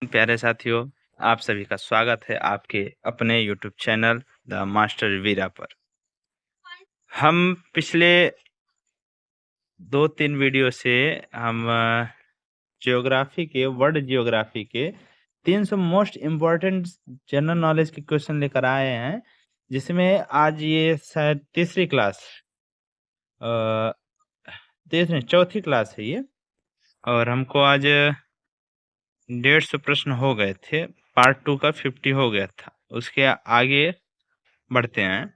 प्यारे साथियों, आप सभी का स्वागत है आपके अपने यूट्यूब चैनल द मास्टर वीरा पर। हम पिछले 2-3 वीडियो से हम ज्योग्राफी के वर्ल्ड ज्योग्राफी के 300 मोस्ट इम्पोर्टेंट जनरल नॉलेज के क्वेश्चन लेकर आए हैं, जिसमें आज ये शायद तीसरी क्लास तीसरी चौथी क्लास है ये। और हमको आज 150 प्रश्न हो गए थे। पार्ट 2 का 50 हो गया था। उसके आगे बढ़ते हैं।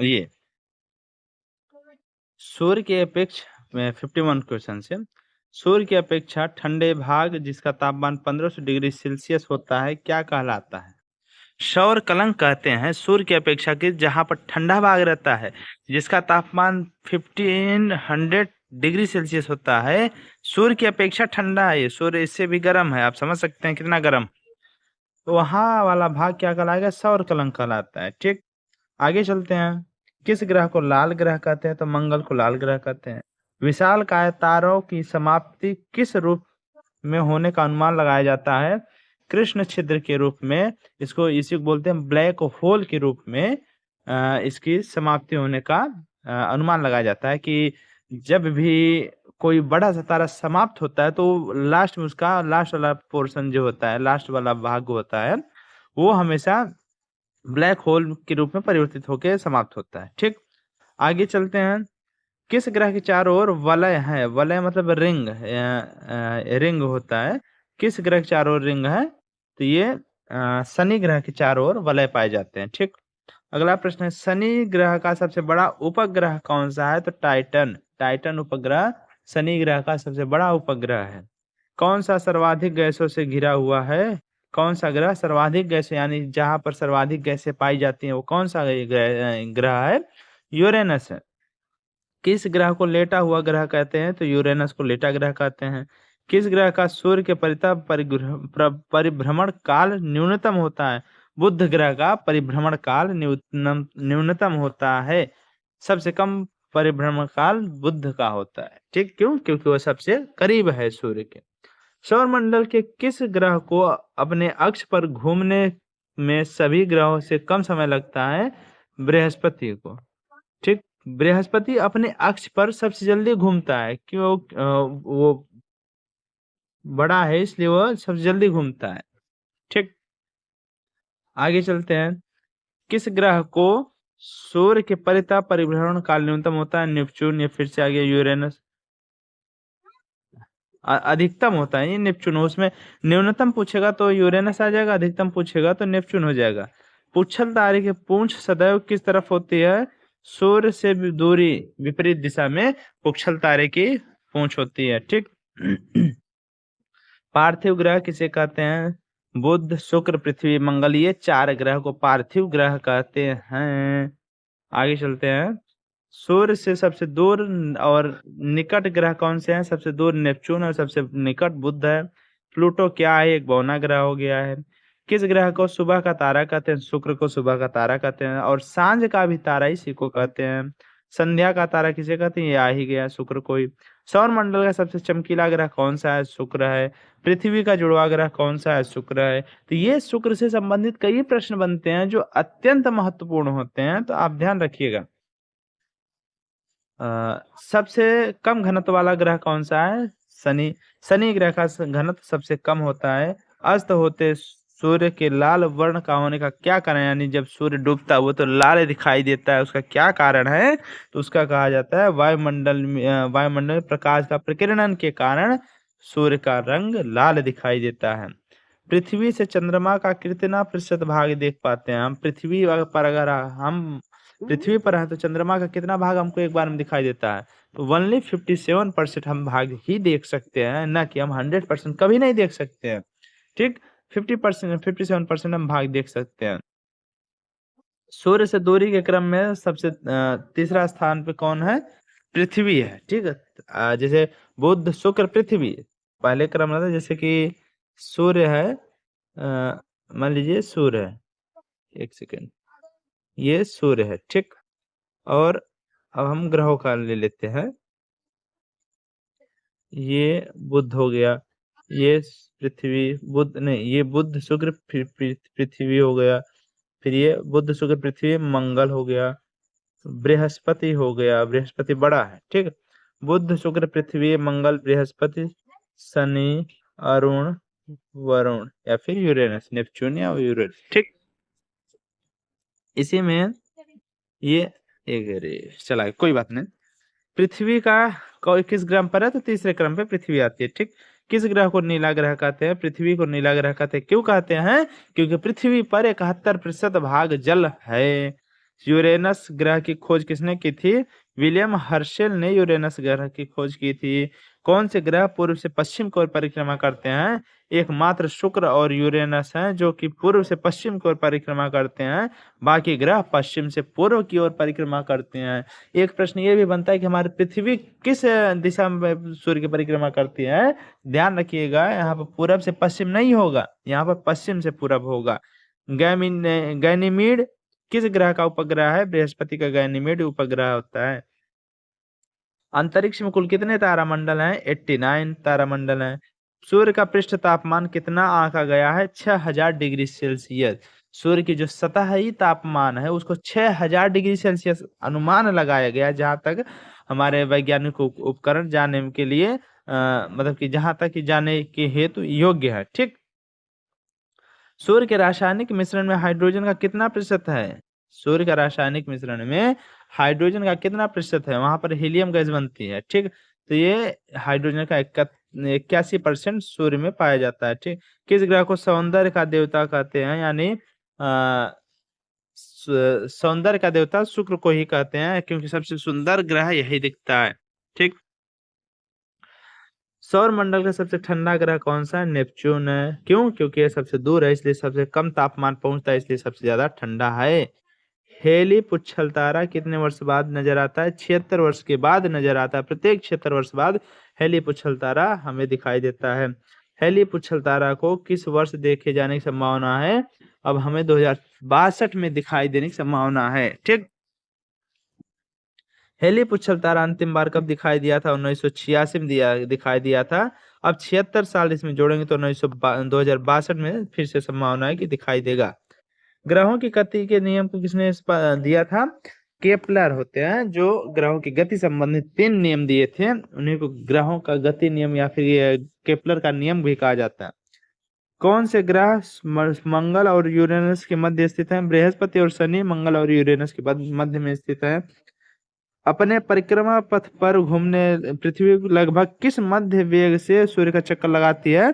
ये सूर्य के अपेक्षा 51 क्वेश्चन से सूर्य की अपेक्षा ठंडे भाग जिसका तापमान 1500 डिग्री सेल्सियस होता है क्या कहलाता है? सौर कलंक कहते हैं सूर्य की अपेक्षा के जहां पर ठंडा भाग रहता है, जिसका तापमान 1500 डिग्री सेल्सियस होता है। सूर्य की अपेक्षा ठंडा है, ये सूर्य इससे भी गर्म है। आप समझ सकते हैं कितना गर्म। तो वहां वाला भाग क्या कहलाएगा? सौर कलंक कहलाता है। ठीक, आगे चलते हैं। किस ग्रह को लाल ग्रह कहते हैं? तो मंगल को लाल ग्रह कहते हैं। विशालकाय तारों की समाप्ति किस रूप में होने का अनुमान लगाया जाता है? कृष्ण छिद्र के रूप में। इसी को बोलते हैं ब्लैक होल के रूप में। इसकी समाप्ति होने का अनुमान लगाया जाता है कि जब भी कोई बड़ा सा तारा समाप्त होता है तो लास्ट में उसका लास्ट वाला पोर्शन जो होता है, लास्ट वाला भाग होता है, वो हमेशा ब्लैक होल के रूप में परिवर्तित होकर समाप्त होता है। ठीक, आगे चलते हैं। किस ग्रह के चारों ओर वलय है? वलय मतलब रिंग, रिंग होता है। किस ग्रह के चारों ओर रिंग है? तो ये शनि ग्रह के चारों ओर वलय पाए जाते हैं। ठीक, अगला प्रश्न है शनि ग्रह का सबसे बड़ा उपग्रह कौन सा है? तो टाइटन। टाइटन उपग्रह शनि ग्रह का सबसे बड़ा उपग्रह है। कौन सा सर्वाधिक गैसों से घिरा हुआ है? कौन सा ग्रह सर्वाधिक गैसें, यानी जहां पर सर्वाधिक गैसें पाई जाती हैं, वो कौन सा ग्रह है? यूरेनस है। किस ग्रह को लेटा हुआ ग्रह कहते हैं? तो यूरेनस को लेटा ग्रह कहते हैं। किस ग्रह का सूर्य के परिभ्रमण काल न्यूनतम होता है? बुध ग्रह का परिभ्रमण काल न्यूनतम होता है। सबसे कम परिभ्रमण काल बुध का होता है। ठीक, क्यों? क्योंकि वो सबसे करीब है सूर्य के। सौर मंडल के किस ग्रह को अपने अक्ष पर घूमने में सभी ग्रहों से कम समय लगता है? बृहस्पति को। ठीक, बृहस्पति अपने अक्ष पर सबसे जल्दी घूमता है। क्यों? वो बड़ा है इसलिए वो सबसे जल्दी घूमता है। ठीक, आगे चलते हैं। किस ग्रह को सूर्य के परितः परिभ्रमण काल न्यूनतम होता है? नेपच्यून। या फिर से आगे यूरेनस। अधिकतम होता है ये नेपच्यून। उसमें न्यूनतम पूछेगा तो यूरेनस आ जाएगा, अधिकतम पूछेगा तो नेपच्यून हो जाएगा। पुच्छल तारे की पूंछ सदैव किस तरफ होती है? सूर्य से दूरी विपरीत दिशा में पुच्छल तारे की पूंछ होती है। ठीक, पार्थिव ग्रह किसे कहते हैं? बुध, शुक्र, पृथ्वी, मंगल, ये 4 ग्रह को पार्थिव ग्रह कहते हैं। आगे चलते हैं। सूर्य से सबसे दूर और निकट ग्रह कौन से हैं? सबसे दूर नेपच्यून और सबसे निकट बुध है। प्लूटो क्या है? एक बौना ग्रह हो गया है। किस ग्रह को सुबह का तारा कहते हैं? शुक्र को सुबह का तारा कहते हैं, और सांझ का भी तारा इसी को कहते हैं। संध्या का तारा किसे कहते हैं? ये आ ही गया, शुक्र को ही। सौर मंडल का सबसे चमकीला ग्रह कौन सा है? शुक्र है। पृथ्वी का जुड़वा ग्रह कौन सा है? शुक्र है। तो ये शुक्र से संबंधित कई प्रश्न बनते हैं जो अत्यंत महत्वपूर्ण होते हैं, तो आप ध्यान रखिएगा। सबसे कम घनत्व वाला ग्रह कौन सा है? शनि। शनि ग्रह का घनत्व सबसे कम होता है। अस्त होते सूर्य के लाल वर्ण का होने का क्या कारण है? यानी जब सूर्य डूबता है वो तो लाल दिखाई देता है, उसका क्या कारण है? तो उसका कहा जाता है वायुमंडल में प्रकाश का प्रकीर्णन के कारण सूर्य का रंग लाल दिखाई देता है। पृथ्वी से चंद्रमा का कितना प्रतिशत भाग देख पाते हैं हम? पृथ्वी पर है तो चंद्रमा का कितना भाग हमको एक बार में दिखाई देता है? तो ओनली 57% हम भाग ही देख सकते हैं, ना कि हम 100% कभी नहीं देख सकते हैं। ठीक, 57% हम भाग देख सकते हैं। सूर्य से दूरी के क्रम में सबसे तीसरा स्थान पे कौन है? पृथ्वी है। ठीक है, जैसे बुध, शुक्र, पृथ्वी पहले क्रम रहता है। जैसे कि सूर्य है, मान लीजिए सूर्य है, एक सेकेंड, ये सूर्य है। ठीक, और अब हम ग्रहों का ले लेते हैं। ये बुध हो गया, ये पृथ्वी बुध नहीं, ये बुध शुक्र पृथ्वी हो गया, फिर ये बुध शुक्र पृथ्वी मंगल हो गया, बृहस्पति हो गया, बृहस्पति बड़ा है, ठीक। बुध शुक्र पृथ्वी मंगल बृहस्पति शनि अरुण वरुण या फिर यूरेनस, नेपच्यून या यूरेनस, ठीक। इसी में ये एक चला, कोई बात नहीं। पृथ्वी का कोई किस ग्रह पर है, तो तीसरे क्रम पे पृथ्वी आती है, ठीक। किस ग्रह को नीला ग्रह कहते हैं, पृथ्वी को नीला ग्रह कहते हैं, क्यों कहते हैं, क्योंकि पृथ्वी पर 71% भाग जल है। यूरेनस ग्रह की खोज किसने की थी, विलियम हर्शेल ने यूरेनस ग्रह की खोज की थी। कौन से ग्रह पूर्व से पश्चिम की ओर परिक्रमा करते हैं, एकमात्र शुक्र और यूरेनस हैं जो कि पूर्व से पश्चिम की ओर परिक्रमा करते हैं, बाकी ग्रह पश्चिम से पूर्व की ओर परिक्रमा करते हैं। एक प्रश्न ये भी बनता है कि हमारी पृथ्वी किस दिशा में सूर्य की परिक्रमा करती है, ध्यान रखिएगा, यहाँ पर पूरब से पश्चिम नहीं होगा, यहाँ पर पश्चिम से पूरब होगा। गैनीमीड किस ग्रह का उपग्रह है, बृहस्पति का गैनीमीड उपग्रह होता है। अंतरिक्ष में कुल कितने तारामंडल हैं, 89 तारामंडल हैं। सूर्य का पृष्ठ तापमान कितना आंका गया है, 6000 डिग्री सेल्सियस। सूर्य की जो सतही तापमान है उसको 6000 डिग्री सेल्सियस अनुमान लगाया गया, जहां तक हमारे वैज्ञानिक उपकरण जाने के लिए मतलब कि जहां तक कि जाने के हेतु योग्य है, ठीक। सूर्य के रासायनिक मिश्रण में हाइड्रोजन का कितना प्रतिशत है, सूर्य का रासायनिक मिश्रण में हाइड्रोजन का कितना प्रतिशत है, वहां पर हीलियम गैस बनती है, ठीक। तो ये हाइड्रोजन का 81% सूर्य में पाया जाता है, ठीक। किस ग्रह को सौंदर्य का देवता कहते हैं, यानी सौंदर्य का देवता शुक्र को ही कहते हैं, क्योंकि सबसे सुंदर ग्रह यही दिखता है, ठीक। सौर मंडल का सबसे ठंडा ग्रह कौन सा है, नेपच्यून है। क्यों, क्योंकि ये सबसे दूर है, इसलिए सबसे कम तापमान पहुंचता है, इसलिए सबसे ज्यादा ठंडा है। हेली पुच्छल तारा कितने वर्ष बाद नजर आता है, 76 वर्ष के बाद नजर आता है। प्रत्येक 76 वर्ष बाद हेली पुच्छल तारा हमें दिखाई देता है। हेली पुच्छल तारा को किस वर्ष देखे जाने की संभावना है, अब हमें 2062 में दिखाई देने की संभावना है, ठीक। हेली पुच्छल तारा अंतिम बार कब दिखाई दिया था, 1986 में दिखाई दिया था। अब 76 साल इसमें जोड़ेंगे तो 2062 में फिर से संभावना है कि दिखाई देगा। ग्रहों की गति के नियम को किसने दिया था, केपलर होते हैं जो ग्रहों की गति संबंधित 3 नियम दिए थे, उन्हीं को ग्रहों का गति नियम या फिर ये केपलर का नियम भी कहा जाता है। कौन से ग्रह मंगल और यूरेनस के मध्य स्थित हैं, बृहस्पति और शनि मंगल और यूरेनस के मध्य में स्थित है। अपने परिक्रमा पथ पर घूमने पृथ्वी लगभग किस मध्य वेग से सूर्य का चक्कर लगाती है,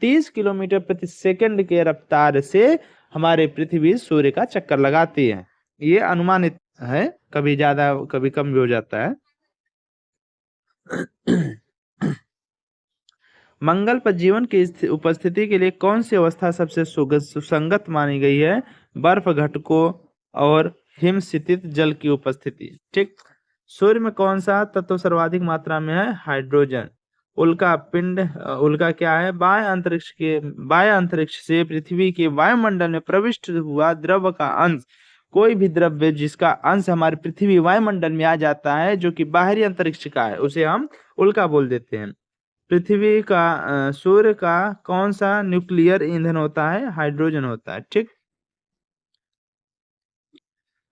30 किलोमीटर प्रति सेकंड के रफ्तार से हमारे पृथ्वी सूर्य का चक्कर लगाती है। ये अनुमानित है, कभी ज्यादा कभी कम भी हो जाता है। मंगल पर जीवन की उपस्थिति के लिए कौन सी अवस्था सबसे सुसंगत मानी गई है, बर्फ घटकों और हिमस्थित जल की उपस्थिति, ठीक। सूर्य में कौन सा तत्व सर्वाधिक मात्रा में है, हाइड्रोजन। उल्का पिंड, उल्का क्या है, बाह्य अंतरिक्ष से पृथ्वी के वायुमंडल में प्रविष्ट हुआ द्रव का अंश। कोई भी द्रव्य जिसका अंश हमारे पृथ्वी वायुमंडल में आ जाता है जो कि बाहरी अंतरिक्ष का है, उसे हम उल्का बोल देते हैं। पृथ्वी का सूर्य का कौन सा न्यूक्लियर ईंधन होता है, हाइड्रोजन होता है, ठीक।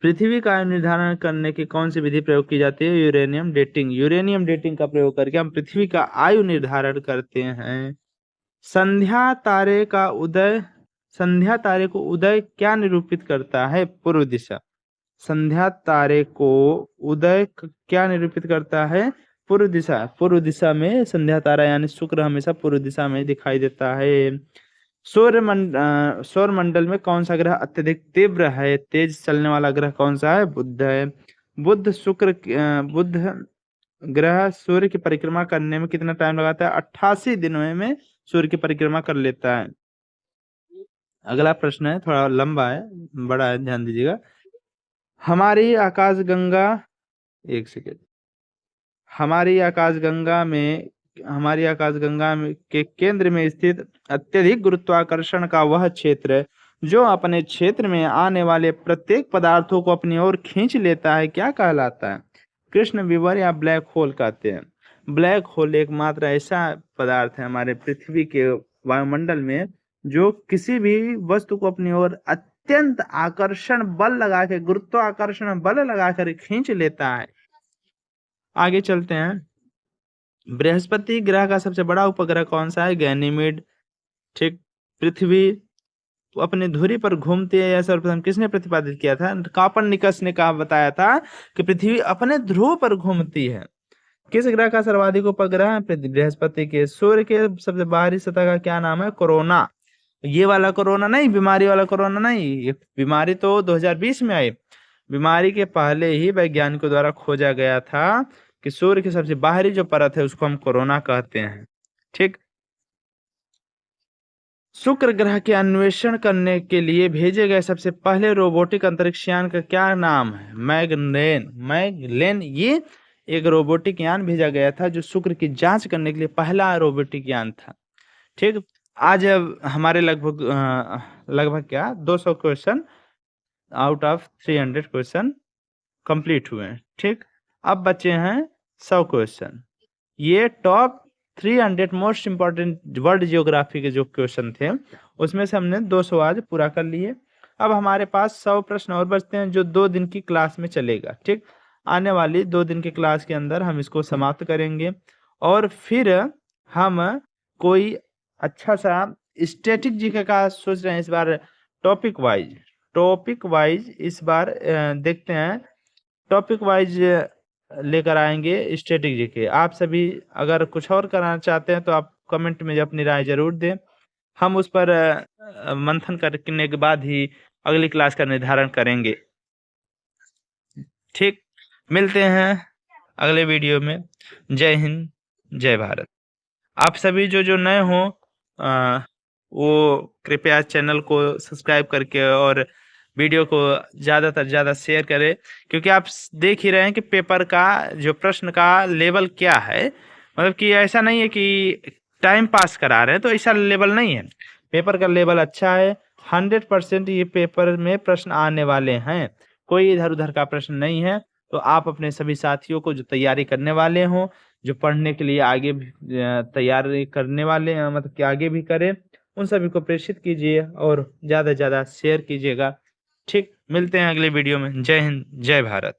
पृथ्वी का आयु निर्धारण करने की कौन सी विधि प्रयोग की जाती है, यूरेनियम डेटिंग। यूरेनियम डेटिंग का प्रयोग करके हम पृथ्वी का आयु निर्धारण करते हैं। संध्या तारे को उदय क्या निरूपित करता है, पूर्व दिशा। संध्या तारे को उदय क्या निरूपित करता है, पूर्व दिशा। पूर्व दिशा में संध्या तारा यानी शुक्र हमेशा पूर्व दिशा में दिखाई देता है। सौर मंडल में कौन सा ग्रह अत्यधिक तीव्र है, तेज चलने वाला ग्रह कौन सा है, बुध है। बुध ग्रह सूर्य की परिक्रमा करने में कितना टाइम लगाता है, 88 दिनों में सूर्य की परिक्रमा कर लेता है। अगला प्रश्न है, थोड़ा लंबा है, बड़ा है, ध्यान दीजिएगा। हमारी आकाशगंगा के केंद्र में स्थित अत्यधिक गुरुत्वाकर्षण का वह क्षेत्र जो अपने क्षेत्र में आने वाले प्रत्येक पदार्थों को अपनी ओर खींच लेता है क्या कहलाता है, कृष्ण विवर या ब्लैक होल कहते हैं। ब्लैक होल एकमात्र ऐसा पदार्थ है हमारे पृथ्वी के वायुमंडल में जो किसी भी वस्तु को अपनी ओर अत्यंत आकर्षण बल लगा के, गुरुत्वाकर्षण बल लगा कर खींच लेता है। आगे चलते हैं। बृहस्पति ग्रह का सबसे बड़ा उपग्रह कौन सा है? गैनीमेड। ठीक। पृथ्वी अपनी धुरी पर घूमती है, यह सर्वप्रथम किसने प्रतिपादित किया था? कापरनिकस ने कहा, बताया था कि पृथ्वी अपने ध्रुव पर घूमती है। किस ग्रह का सर्वाधिक उपग्रह है? बृहस्पति के। सूर्य के सबसे बाहरी सतह का क्या नाम है? कोरोना। ये वाला कोरोना नहीं, बीमारी वाला कोरोना नहीं, ये बीमारी तो 2020 में आई। बीमारी के पहले ही वैज्ञानिकों द्वारा खोजा गया था कि सूर्य की सबसे बाहरी जो परत है उसको हम कोरोना कहते हैं। ठीक। शुक्र ग्रह के अन्वेषण करने के लिए भेजे गए सबसे पहले रोबोटिक अंतरिक्ष यान का क्या नाम है? मैगलेन। ये एक रोबोटिक यान भेजा गया था जो शुक्र की जांच करने के लिए पहला रोबोटिक यान था। ठीक। आज हमारे लगभग क्या 200 question out of 300 question complete हुए हैं। ठीक। अब बचे हैं 100 क्वेश्चन। ये top 300 most important world geography के जो क्वेश्चन थे उसमें से हमने 200 आज पूरा कर लिए। अब हमारे पास 100 प्रश्न और बचते हैं जो 2 दिन की क्लास में चलेगा। ठीक। आने वाली 2 दिन की क्लास के अंदर हम इसको समाप्त करेंगे और फिर हम कोई अच्छा सा स्टैटिक जीके का सोच रहे हैं इस बार। टॉपिक वाइज इस बार देखते हैं, टॉपिक वाइज लेकर आएंगे स्टैटिक जीके। आप सभी अगर कुछ और कराना चाहते हैं तो आप कमेंट में अपनी राय जरूर दें। हम उस पर मंथन करने के बाद ही अगली क्लास का निर्धारण करेंगे। ठीक। मिलते हैं अगले वीडियो में। जय हिंद, जय भारत। आप सभी जो नए हो वो कृपया चैनल को सब्सक्राइब करके और वीडियो को ज़्यादा से ज़्यादा शेयर करें, क्योंकि आप देख ही रहे हैं कि पेपर का जो प्रश्न का लेवल क्या है। मतलब कि ऐसा नहीं है कि टाइम पास करा रहे हैं, तो ऐसा लेवल नहीं है। पेपर का लेवल अच्छा है। 100% ये पेपर में प्रश्न आने वाले हैं, कोई इधर उधर का प्रश्न नहीं है। तो आप अपने सभी साथियों को जो तैयारी करने वाले हों, जो पढ़ने के लिए आगे भी तैयारी करने वाले हैं, मतलब कि आगे भी करें, उन सभी को प्रेषित कीजिए और ज़्यादा से ज़्यादा शेयर कीजिएगा। ठीक। मिलते हैं अगले वीडियो में। जय हिंद, जय भारत।